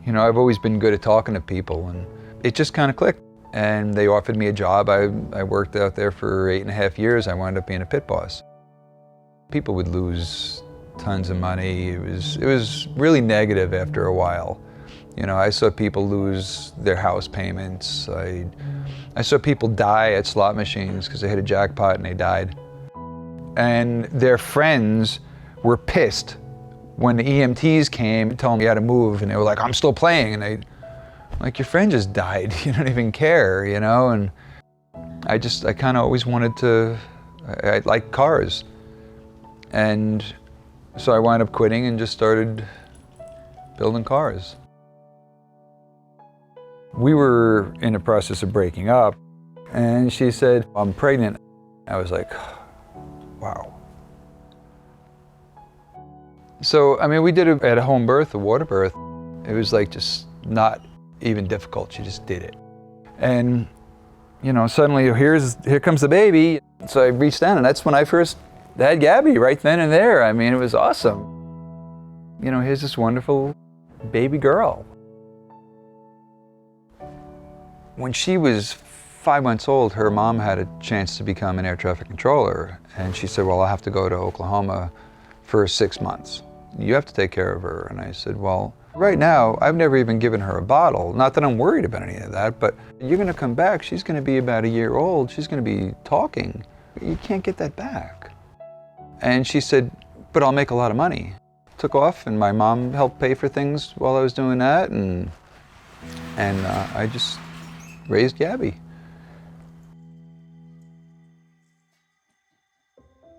You know, I've always been good at talking to people, and it just kind of clicked. And they offered me a job. I worked out there for 8.5 years. I wound up being a pit boss. People would lose tons of money. It was really negative after a while. You know, I saw people lose their house payments. I saw people die at slot machines because they hit a jackpot and they died. And their friends were pissed when the EMTs came and told them you had to move, and they were like, I'm still playing. And they, like, your friend just died. You don't even care, you know? And I kind of always wanted to, I like cars. And so I wound up quitting and just started building cars. We were in the process of breaking up, and she said, I'm pregnant. I was like, wow. So, I mean, we did it at a home birth, a water birth. It was like just not even difficult, she just did it. And, you know, suddenly here comes the baby. So I reached down, and that's when I first had Gabby, right then and there. I mean, it was awesome. You know, here's this wonderful baby girl. When she was 5 months old, her mom had a chance to become an air traffic controller. And she said, well, I'll have to go to Oklahoma for 6 months. You have to take care of her. And I said, well, right now, I've never even given her a bottle. Not that I'm worried about any of that, but you're gonna come back, she's gonna be about a year old, she's gonna be talking. You can't get that back. And she said, but I'll make a lot of money. Took off, and my mom helped pay for things while I was doing that, and I just raised Gabby.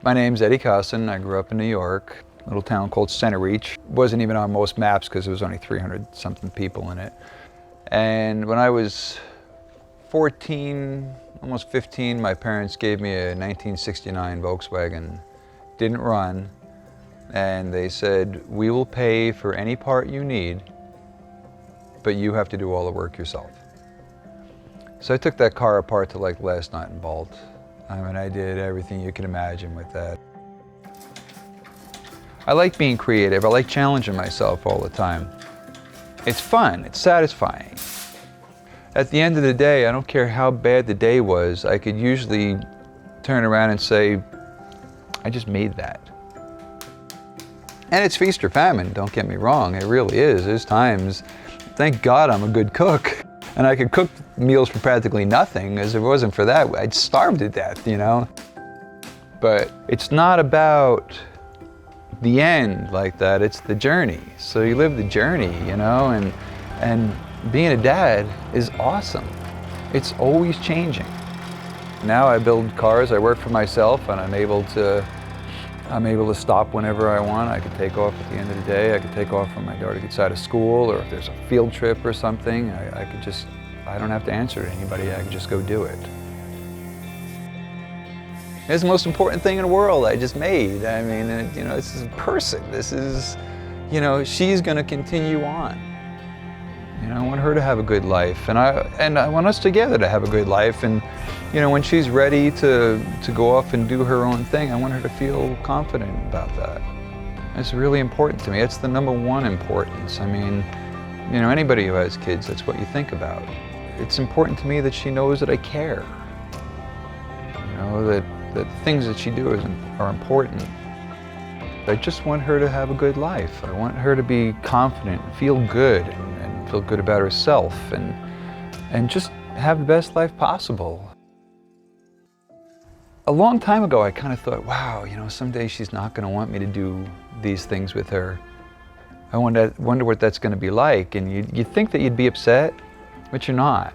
My name's Eddie Costin. I grew up in New York, a little town called Center Reach. Wasn't even on most maps because there was only 300-something people in it. And when I was 14, almost 15, my parents gave me a 1969 Volkswagen. Didn't run, and they said, we will pay for any part you need, but you have to do all the work yourself. So I took that car apart to like last night in bolt. I mean, I did everything you can imagine with that. I like being creative. I like challenging myself all the time. It's fun, it's satisfying. At the end of the day, I don't care how bad the day was, I could usually turn around and say, I just made that. And it's feast or famine, don't get me wrong, it really is. There's times, thank God I'm a good cook. And I could cook meals for practically nothing, because if it wasn't for that, I'd starve to death, you know? But it's not about the end like that, it's the journey. So you live the journey, you know, and being a dad is awesome. It's always changing. Now I build cars, I work for myself, and I'm able to stop whenever I want. I could take off at the end of the day. I could take off when my daughter gets out of school, or if there's a field trip or something, I don't have to answer to anybody, I can just go do it. It's the most important thing in the world I just made. I mean, you know, this is a person. This is, you know, she's gonna continue on. You know, I want her to have a good life, and I want us together to have a good life. And you know, when she's ready to go off and do her own thing, I want her to feel confident about that. It's really important to me. It's the #1 importance. I mean, you know, anybody who has kids, that's what you think about. It's important to me that she knows that I care. You know, that things that she does are important. I just want her to have a good life. I want her to be confident, feel good, and feel good about herself, and just have the best life possible. A long time ago, I kind of thought, wow, you know, someday she's not going to want me to do these things with her. I wonder what that's going to be like. And you'd think that you'd be upset, but you're not.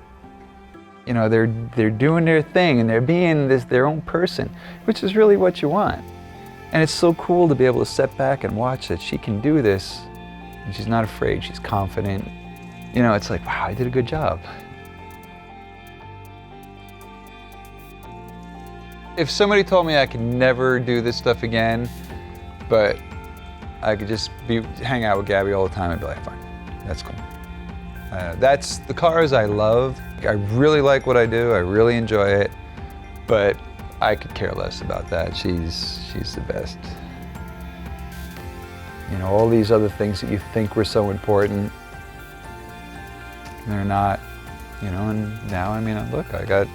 You know, they're doing their thing, and they're being their own person, which is really what you want. And it's so cool to be able to step back and watch that she can do this, and she's not afraid, she's confident. You know, it's like, wow, I did a good job. If somebody told me I could never do this stuff again, but I could just hang out with Gabby all the time, I'd be like, fine, that's cool. That's the cars I love. I really like what I do, I really enjoy it, but I could care less about that. She's the best. You know, all these other things that you think were so important, They're not, you know, and now, I mean, look, I got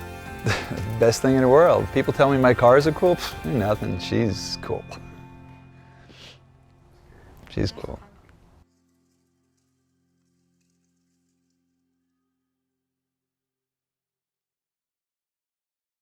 the best thing in the world. People tell me my cars are cool. Nothing, she's cool. She's cool.